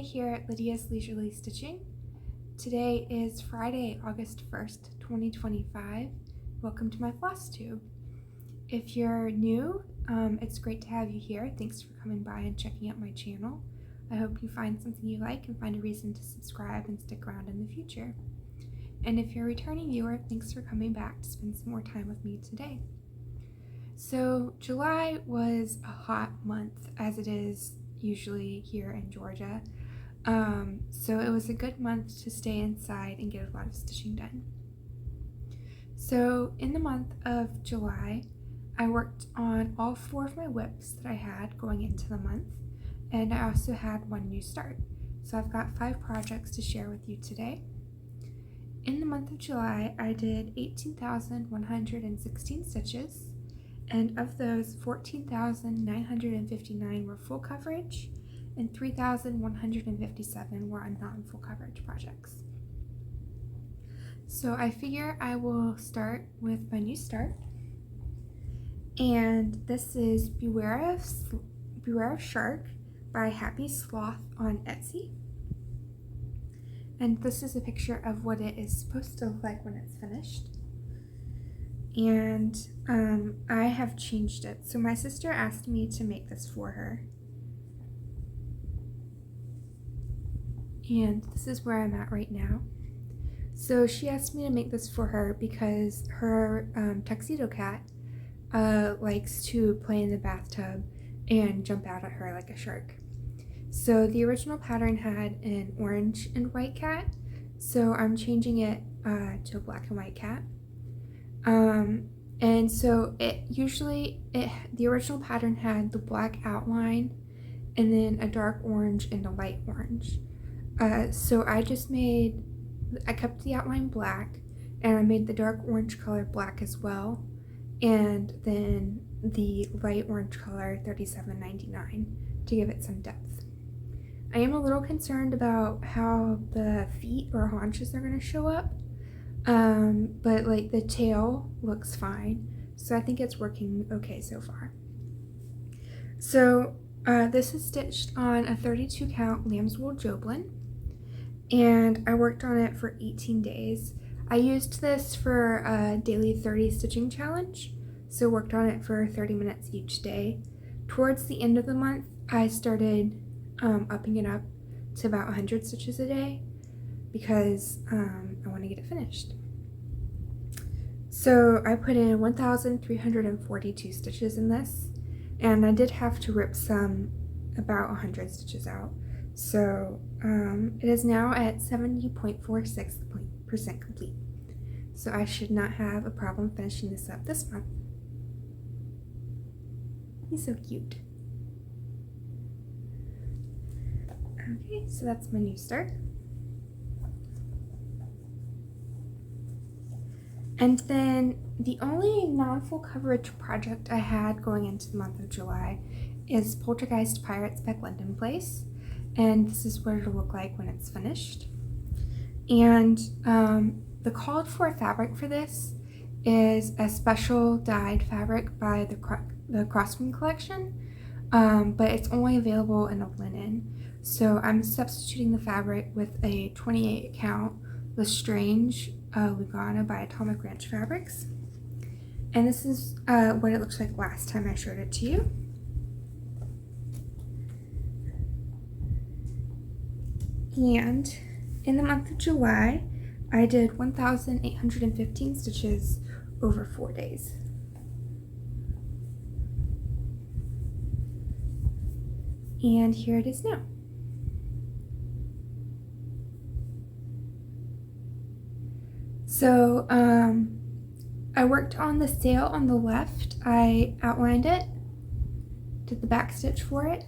here at Lydia's Leisurely Stitching. Today is Friday, August 1st, 2025. Welcome to my Flosstube. If you're new, it's great to have you here. Thanks for coming by and checking out my channel. I hope you find something you like and find a reason to subscribe and stick around in the future. And if you're a returning viewer, thanks for coming back to spend some more time with me today. So July was a hot month, as it is usually here in Georgia. So it was a good month to stay inside and get a lot of stitching done. So in the month of July, I worked on all 4 of my whips that I had going into the month, and I also had one new start. So I've got 5 projects to share with you today. In the month of July, I did 18,116 stitches, and of those, 14,959 were full coverage, and 3,157 were on non-full coverage projects. So I figure I will start with my new start, and this is Beware of Shark by Happy Sloth on Etsy. And this is a picture of what it is supposed to look like when it's finished. And I have changed it. So my sister asked me to make this for her. And this is where I'm at right now. So she asked me to make this for her because her tuxedo cat likes to play in the bathtub and jump out at her like a shark. So the original pattern had an orange and white cat, so I'm changing it to a black and white cat. And so the original pattern had the black outline and then a dark orange and a light orange. So I kept the outline black, and I made the dark orange color black as well, and then the light orange color $37.99 to give it some depth. I am a little concerned about how the feet or haunches are going to show up, but like the tail looks fine, so I think it's working okay so far. So this is stitched on a 32 count lambswool Jobelan, and I worked on it for 18 days. I used this for a daily 30 stitching challenge, so worked on it for 30 minutes each day. Towards the end of the month, I started upping it up to about 100 stitches a day because I want to get it finished. So I put in 1,342 stitches in this, and I did have to rip about 100 stitches out. So it is now at 70.46% complete. So I should not have a problem finishing this up this month. He's so cute. Okay, so that's my new start. And then the only non-full coverage project I had going into the month of July is Poltergeist Pirates by Glendon Place. And this is what it'll look like when it's finished. And the called for fabric for this is a special dyed fabric by the Crossman collection, but it's only available in a linen. So I'm substituting the fabric with a 28 count LeStrange lugana by Atomic Ranch Fabrics. And this is what it looks like last time I showed it to you. And in the month of July, I did 1,815 stitches over 4 days. And here it is now. So I worked on the sail on the left. I outlined it, did the back stitch for it,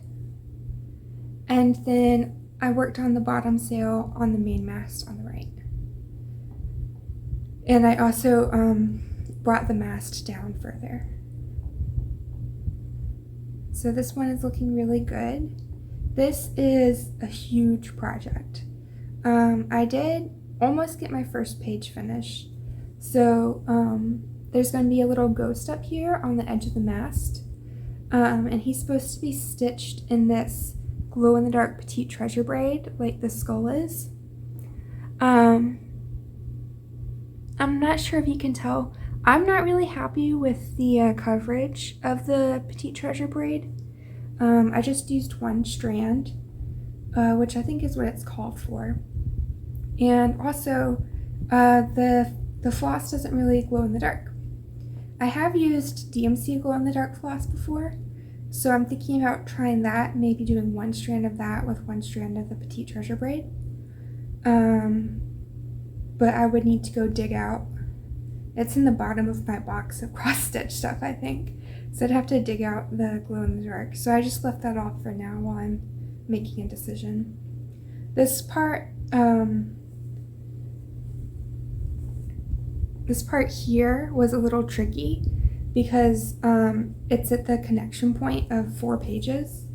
and then I worked on the bottom sail on the main mast on the right. And I also brought the mast down further. So this one is looking really good. This is a huge project. I did almost get my first page finished. So there's going to be a little ghost up here on the edge of the mast. And he's supposed to be stitched in this glow-in-the-dark petite treasure braid like the skull is. I'm not sure if you can tell. I'm not really happy with the coverage of the petite treasure braid. I just used one strand, which I think is what it's called for. And also, the floss doesn't really glow in the dark. I have used DMC glow in the dark floss before, so I'm thinking about trying that, maybe doing one strand of that with one strand of the petite treasure braid. But I would need to go dig out. It's in the bottom of my box of cross-stitch stuff, I think. So I'd have to dig out the glow-in-the-dark. So I just left that off for now while I'm making a decision. This part here was a little tricky because it's at the connection point of 4 pages.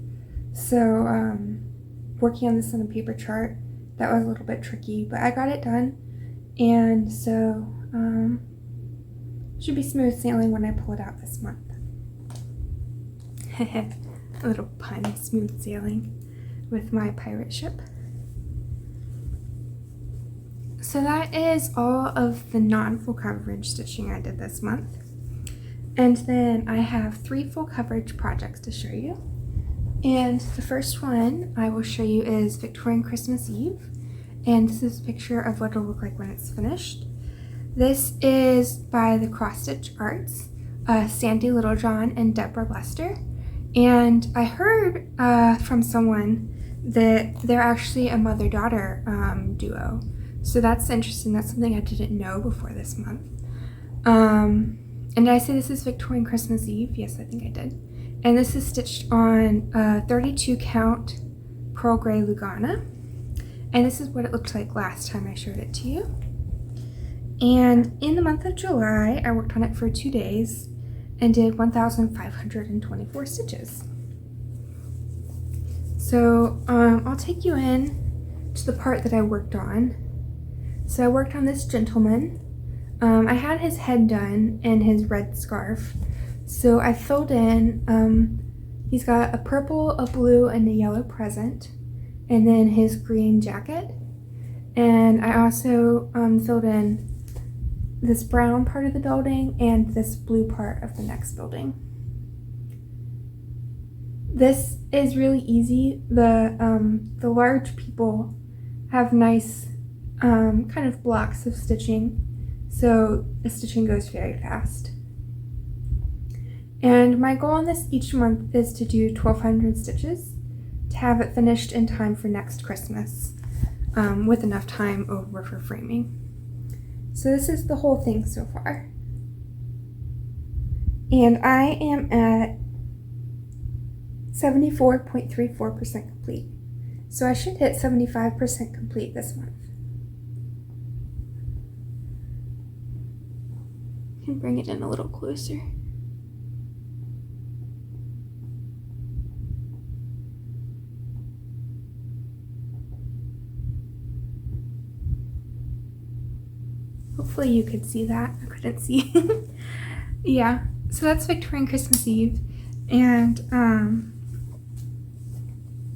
So working on this on a paper chart, that was a little bit tricky, but I got it done. And so should be smooth sailing when I pull it out this month. A little pun, smooth sailing with my pirate ship. So that is all of the non-full coverage stitching I did this month. And then I have 3 full coverage projects to show you. And the first one I will show you is Victorian Christmas Eve. And this is a picture of what it'll look like when it's finished. This is by the Cross Stitch Arts, Sandy Littlejohn and Deborah Lester. And I heard from someone that they're actually a mother-daughter duo. So that's interesting. That's something I didn't know before this month. And did I say this is Victorian Christmas Eve? Yes, I think I did. And this is stitched on 32 count pearl gray lugana. And this is what it looked like last time I showed it to you. And in the month of July, I worked on it for 2 days and did 1,524 stitches. So I'll take you in to the part that I worked on. So I worked on this gentleman. I had his head done and his red scarf. So I filled in, he's got a purple, a blue, and a yellow present, and then his green jacket. And I also filled in this brown part of the building and this blue part of the next building. This is really easy. The large people have nice kind of blocks of stitching, so the stitching goes very fast. And my goal on this each month is to do 1,200 stitches to have it finished in time for next Christmas, with enough time over for framing. So this is the whole thing so far. And I am at 74.34% complete. So I should hit 75% complete this month. I can bring it in a little closer. Hopefully you could see that. I couldn't see. Yeah, so that's Victorian Christmas Eve, and I'm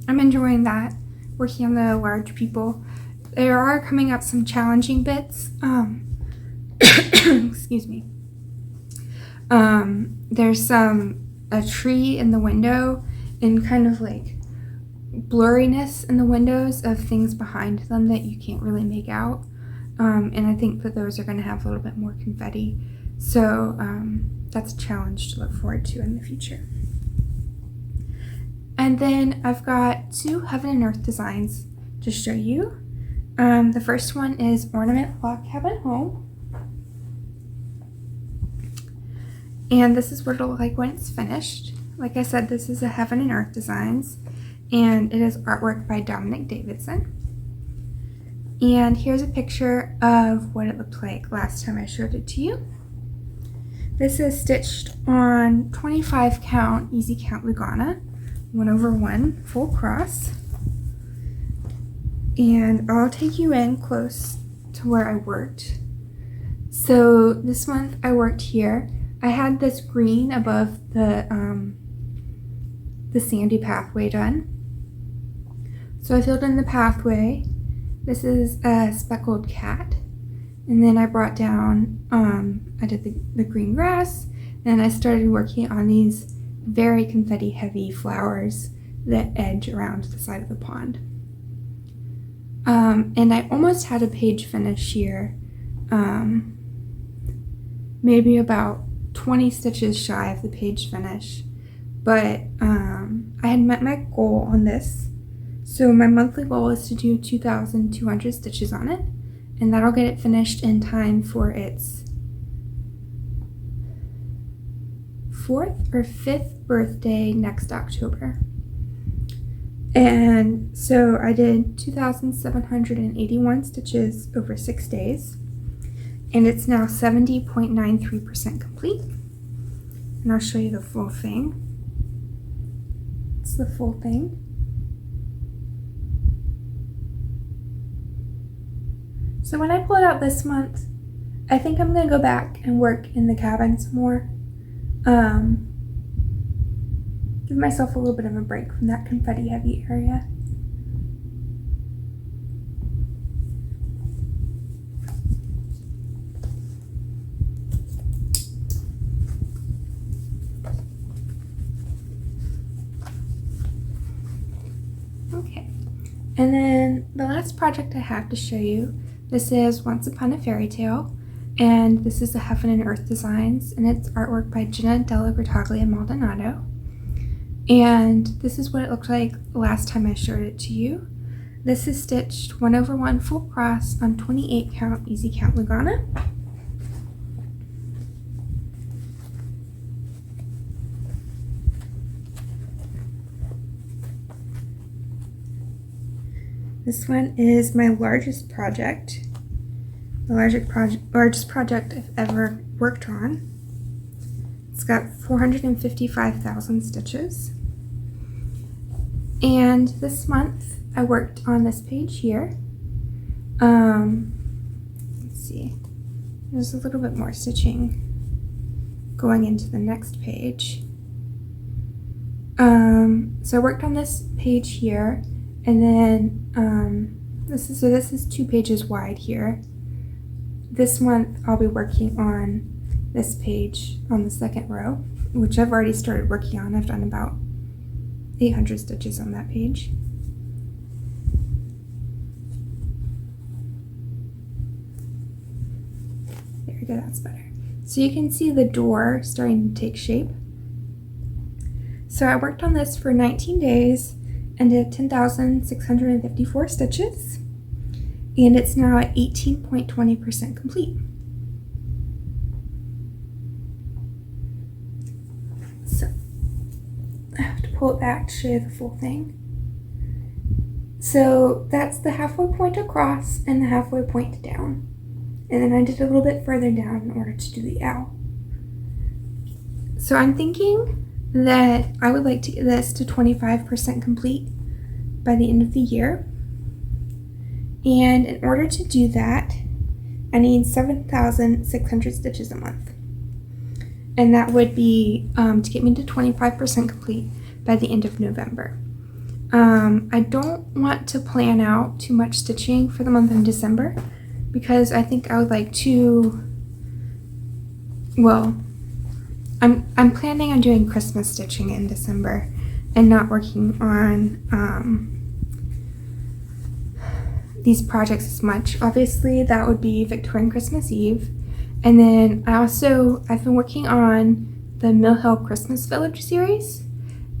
enjoying that, working on the large people. There are coming up some challenging bits. Excuse me. There's a tree in the window and kind of like blurriness in the windows of things behind them that you can't really make out. And I think that those are going to have a little bit more confetti. So that's a challenge to look forward to in the future. And then I've got 2 Heaven and Earth designs to show you. The first one is Ornament Log Cabin Home. And this is what it'll look like when it's finished. Like I said, this is a Heaven and Earth Designs, and it is artwork by Dominic Davison. And here's a picture of what it looked like last time I showed it to you. This is stitched on 25 count easy count lugana, 1/1 full cross. And I'll take you in close to where I worked. So this month I worked here. I had this green above the sandy pathway done. So I filled in the pathway. This is a speckled cat. And then I brought down, I did the green grass, and I started working on these very confetti heavy flowers that edge around the side of the pond. And I almost had a page finish here, maybe about 20 stitches shy of the page finish, but I had met my goal on this. So my monthly goal is to do 2,200 stitches on it, and that'll get it finished in time for its 4th or 5th birthday next October. And so I did 2,781 stitches over 6 days, and it's now 70.93% complete. And I'll show you the full thing. It's the full thing. So when I pull it out this month, I think I'm going to go back and work in the cabin some more. Give myself a little bit of a break from that confetti heavy area. Okay, and then the last project I have to show you, this is Once Upon a Fairytale, and this is the Heaven and Earth Designs, and it's artwork by Jenna, Della, Grottaglia, and Maldonado. And this is what it looked like last time I showed it to you. This is stitched 1/1 full cross on 28 count easy count lugana. This one is my largest project, the largest project I've ever worked on. It's got 455,000 stitches. And this month I worked on this page here. Let's see, there's a little bit more stitching going into the next page. So I worked on this page here, and then this is 2 pages wide here. This month I'll be working on this page on the 2nd row, which I've already started working on. I've done about 800 stitches on that page. There we go, that's better. So you can see the door starting to take shape. So I worked on this for 19 days and did 10,654 stitches, and it's now at 18.20% complete. So I have to pull it back to show you the full thing. So that's the halfway point across and the halfway point down. And then I did a little bit further down in order to do the owl. So I'm thinking that I would like to get this to 25% complete by the end of the year. And in order to do that, I need 7,600 stitches a month. And that would be to get me to 25% complete by the end of November. I don't want to plan out too much stitching for the month of December, because I think I would like to, well, I'm planning on doing Christmas stitching in December and not working on these projects as much. Obviously that would be Victorian Christmas Eve, and then I've been working on the Mill Hill Christmas Village series,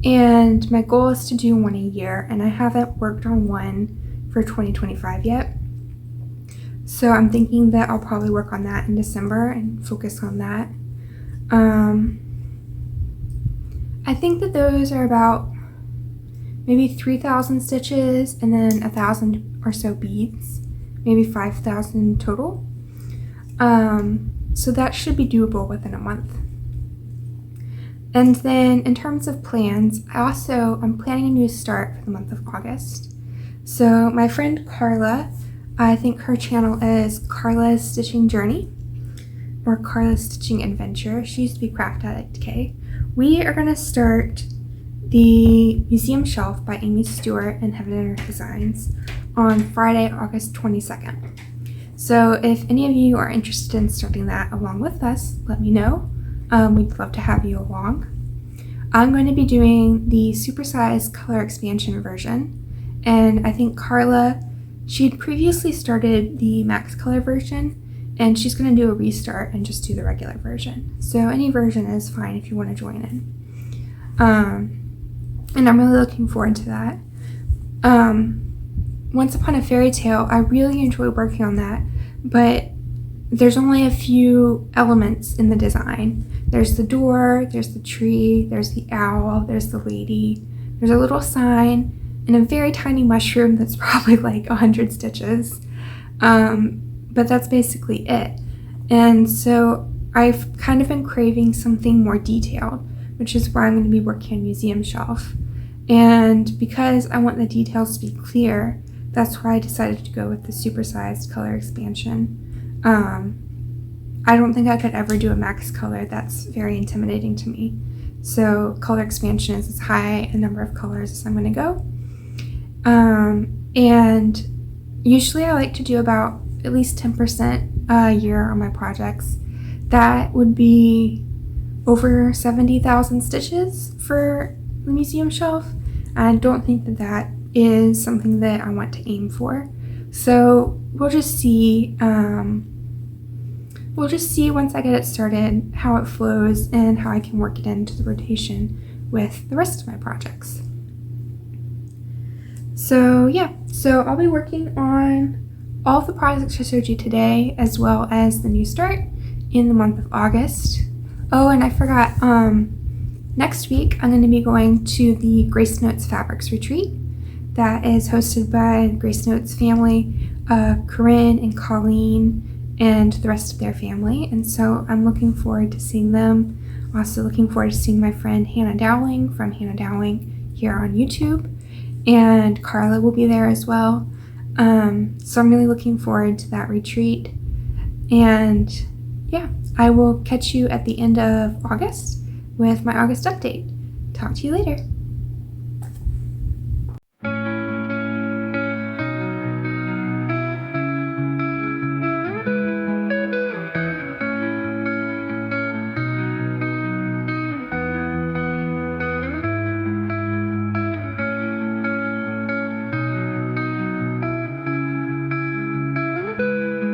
and my goal is to do one a year, and I haven't worked on one for 2025 yet. So I'm thinking that I'll probably work on that in December and focus on that. I think that those are about maybe 3,000 stitches and then 1,000 or so beads, maybe 5,000 total. So that should be doable within a month. And then in terms of plans, I'm planning a new start for the month of August. So my friend Carla, I think her channel is Carla's Stitching Journey or Carla's Stitching Adventure. She used to be Craft Addict K. We are going to start the museum shelf by Amy Stewart and Heaven and Earth Designs on Friday, August 22nd. So if any of you are interested in starting that along with us, let me know. We'd love to have you along. I'm going to be doing the supersized color expansion version, and I think Carla, she'd previously started the max color version, and she's going to do a restart and just do the regular version. So any version is fine if you want to join in. And I'm really looking forward to that. Once Upon a Fairy Tale, I really enjoy working on that, but there's only a few elements in the design. There's the door, there's the tree, there's the owl, there's the lady, there's a little sign, and a very tiny mushroom that's probably like 100 stitches. But that's basically it. And so I've kind of been craving something more detailed, which is why I'm going to be working on Museum Shelf. And because I want the details to be clear, that's why I decided to go with the supersized color expansion. I don't think I could ever do a max color. That's very intimidating to me. So color expansion is as high a number of colors as I'm going to go. And usually I like to do about at least 10% a year on my projects. That would be over 70,000 stitches for the museum shelf. I don't think that that is something that I want to aim for. So we'll just see. We'll just see once I get it started how it flows and how I can work it into the rotation with the rest of my projects. So yeah, so I'll be working on all of the projects I showed you today, as well as the new start in the month of August. Oh, and I forgot, next week I'm going to be going to the Grace Notes Fabrics Retreat that is hosted by Grace Notes family, Corinne and Colleen and the rest of their family, and so I'm looking forward to seeing them. Also looking forward to seeing my friend Hannah Dowling from Hannah Dowling here on YouTube, and Carla will be there as well. So I'm really looking forward to that retreat, and yeah, I will catch you at the end of August with my August update. Talk to you later.